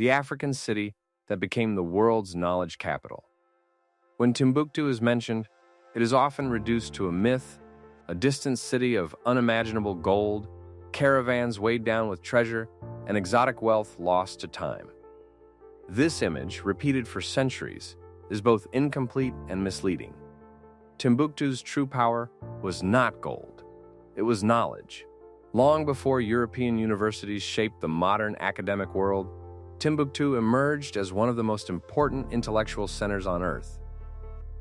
the African city that became the world's knowledge capital. When Timbuktu is mentioned, it is often reduced to a myth, a distant city of unimaginable gold, caravans weighed down with treasure, and exotic wealth lost to time. This image, repeated for centuries, is both incomplete and misleading. Timbuktu's true power was not gold. It was knowledge. Long before European universities shaped the modern academic world, Timbuktu emerged as one of the most important intellectual centers on Earth.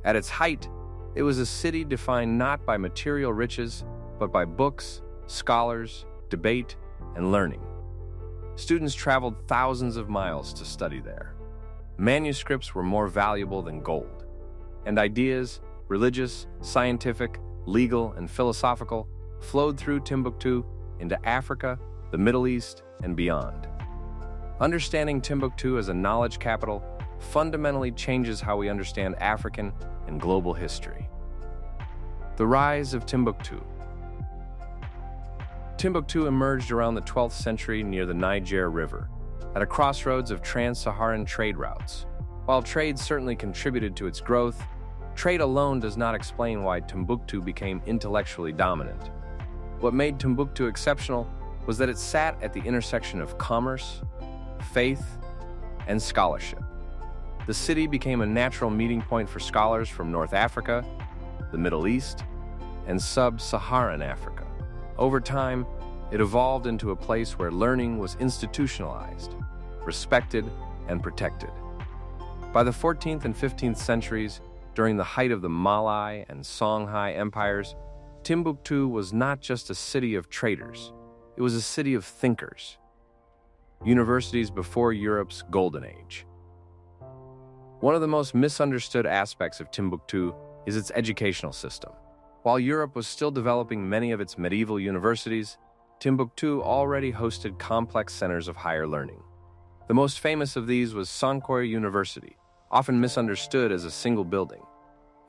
At its height, it was a city defined not by material riches, but by books, scholars, debate, and learning. Students traveled thousands of miles to study there. Manuscripts were more valuable than gold, and ideas, religious, scientific, legal, and philosophical, flowed through Timbuktu into Africa, the Middle East, and beyond. Understanding Timbuktu as a knowledge capital fundamentally changes how we understand African and global history. The rise of Timbuktu. Timbuktu emerged around the 12th century near the Niger River, at a crossroads of trans-Saharan trade routes. While trade certainly contributed to its growth, trade alone does not explain why Timbuktu became intellectually dominant. What made Timbuktu exceptional was that it sat at the intersection of commerce, faith, and scholarship. The city became a natural meeting point for scholars from North Africa, the Middle East, and sub-Saharan Africa. Over time, it evolved into a place where learning was institutionalized, respected, and protected. By the 14th and 15th centuries, during the height of the Malay and Songhai empires, Timbuktu was not just a city of traders, it was a city of thinkers. Universities before Europe's golden age. One of the most misunderstood aspects of Timbuktu is its educational system. While Europe was still developing many of its medieval universities, Timbuktu already hosted complex centers of higher learning. The most famous of these was Sankore University, often misunderstood as a single building.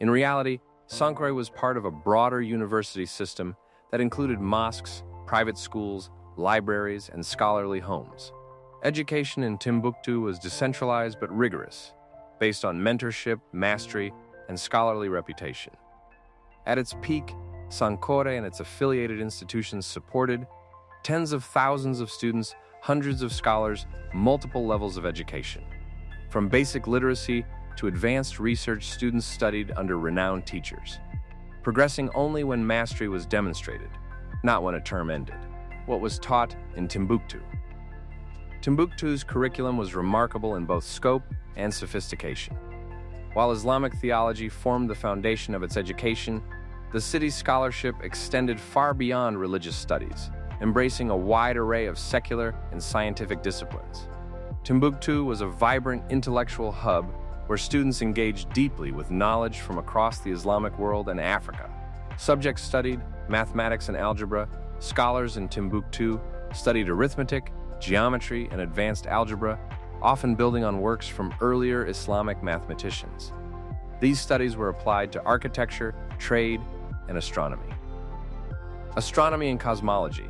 In reality, Sankore was part of a broader university system that included mosques, private schools, libraries, and scholarly homes. Education in Timbuktu was decentralized but rigorous, based on mentorship, mastery, and scholarly reputation. At its peak, Sankore and its affiliated institutions supported tens of thousands of students, hundreds of scholars, multiple levels of education. From basic literacy to advanced research, students studied under renowned teachers, progressing only when mastery was demonstrated, not when a term ended. What was taught in Timbuktu? Timbuktu's curriculum was remarkable in both scope and sophistication. While Islamic theology formed the foundation of its education, the city's scholarship extended far beyond religious studies, embracing a wide array of secular and scientific disciplines. Timbuktu was a vibrant intellectual hub where students engaged deeply with knowledge from across the Islamic world and Africa. Subjects studied mathematics and algebra. Scholars in Timbuktu studied arithmetic, geometry, and advanced algebra, often building on works from earlier Islamic mathematicians. These studies were applied to architecture, trade, and astronomy. Astronomy and cosmology.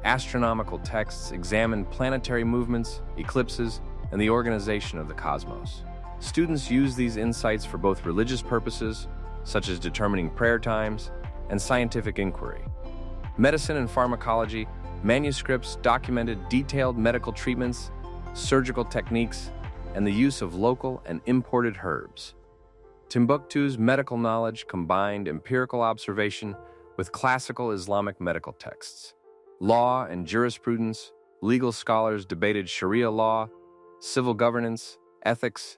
Astronomical texts examined planetary movements, eclipses, and the organization of the cosmos. Students used these insights for both religious purposes, such as determining prayer times, and scientific inquiry. Medicine and pharmacology. Manuscripts documented detailed medical treatments, surgical techniques, and the use of local and imported herbs. Timbuktu's medical knowledge combined empirical observation with classical Islamic medical texts. Law and jurisprudence, legal scholars debated Sharia law, civil governance, ethics,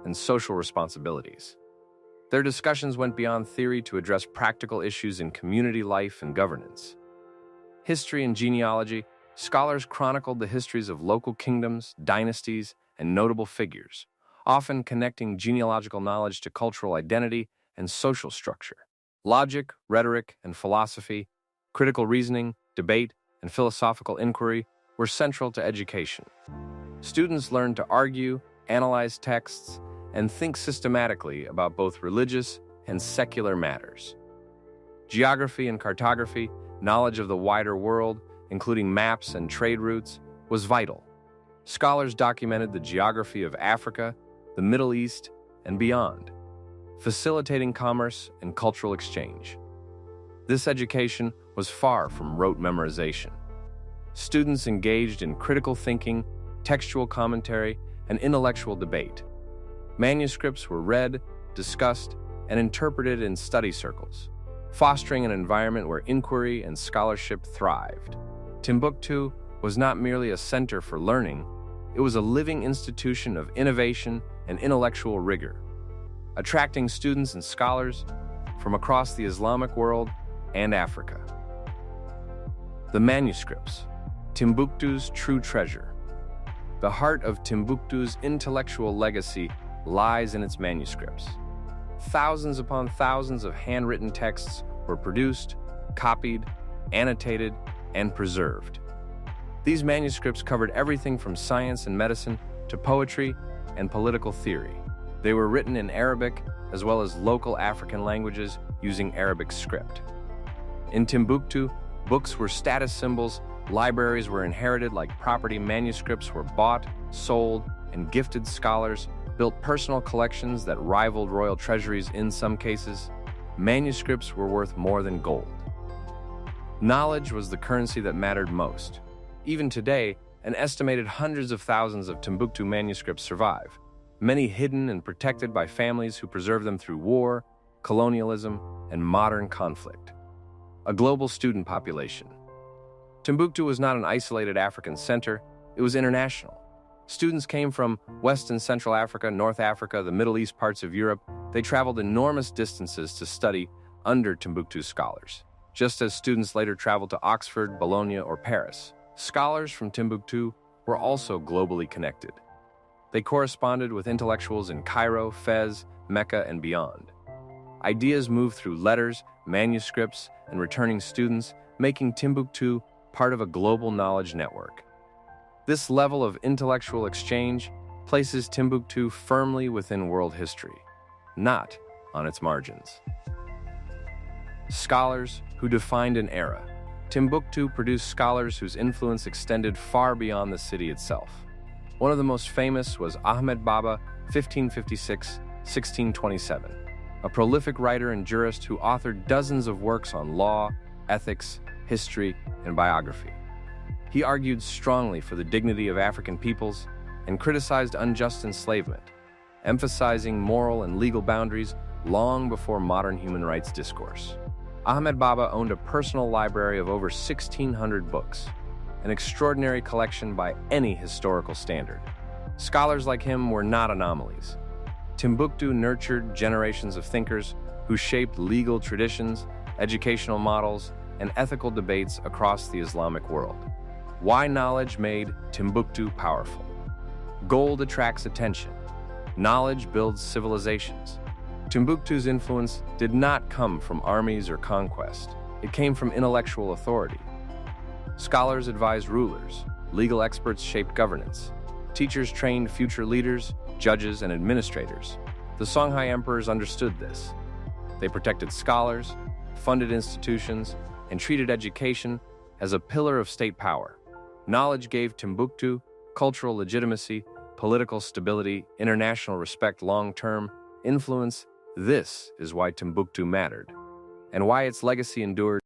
and social responsibilities. Their discussions went beyond theory to address practical issues in community life and governance. History and genealogy. Scholars chronicled the histories of local kingdoms, dynasties, and notable figures, often connecting genealogical knowledge to cultural identity and social structure. Logic, rhetoric, and philosophy, critical reasoning, debate, and philosophical inquiry were central to education. Students learned to argue, analyze texts, and think systematically about both religious and secular matters. Geography and cartography, knowledge of the wider world, including maps and trade routes, was vital. Scholars documented the geography of Africa, the Middle East, and beyond, facilitating commerce and cultural exchange. This education was far from rote memorization. Students engaged in critical thinking, textual commentary, and intellectual debate. Manuscripts were read, discussed, and interpreted in study circles, fostering an environment where inquiry and scholarship thrived. Timbuktu was not merely a center for learning, it was a living institution of innovation and intellectual rigor, attracting students and scholars from across the Islamic world and Africa. The manuscripts, Timbuktu's true treasure. The heart of Timbuktu's intellectual legacy lies in its manuscripts. Thousands upon thousands of handwritten texts were produced, copied, annotated, and preserved. These manuscripts covered everything from science and medicine to poetry and political theory. They were written in Arabic as well as local African languages using Arabic script. In Timbuktu, books were status symbols, libraries were inherited like property, manuscripts were bought, sold, and gifted. Scholars built personal collections that rivaled royal treasuries in some cases. Manuscripts were worth more than gold. Knowledge was the currency that mattered most. Even today, an estimated hundreds of thousands of Timbuktu manuscripts survive, many hidden and protected by families who preserve them through war, colonialism, and modern conflict. A global student population. Timbuktu was not an isolated African center, it was international. Students came from West and Central Africa, North Africa, the Middle East, parts of Europe. They traveled enormous distances to study under Timbuktu scholars, just as students later traveled to Oxford, Bologna, or Paris. Scholars from Timbuktu were also globally connected. They corresponded with intellectuals in Cairo, Fez, Mecca, and beyond. Ideas moved through letters, manuscripts, and returning students, making Timbuktu part of a global knowledge network. This level of intellectual exchange places Timbuktu firmly within world history, not on its margins. Scholars who defined an era. Timbuktu produced scholars whose influence extended far beyond the city itself. One of the most famous was Ahmed Baba, 1556-1627, a prolific writer and jurist who authored dozens of works on law, ethics, history, and biography. He argued strongly for the dignity of African peoples and criticized unjust enslavement, emphasizing moral and legal boundaries long before modern human rights discourse. Ahmed Baba owned a personal library of over 1,600 books, an extraordinary collection by any historical standard. Scholars like him were not anomalies. Timbuktu nurtured generations of thinkers who shaped legal traditions, educational models, and ethical debates across the Islamic world. Why knowledge made Timbuktu powerful? Gold attracts attention. Knowledge builds civilizations. Timbuktu's influence did not come from armies or conquest. It came from intellectual authority. Scholars advised rulers, legal experts shaped governance, teachers trained future leaders, judges, and administrators. The Songhai emperors understood this. They protected scholars, funded institutions, and treated education as a pillar of state power. Knowledge gave Timbuktu cultural legitimacy, political stability, international respect, long-term influence. This is why Timbuktu mattered, and why its legacy endured.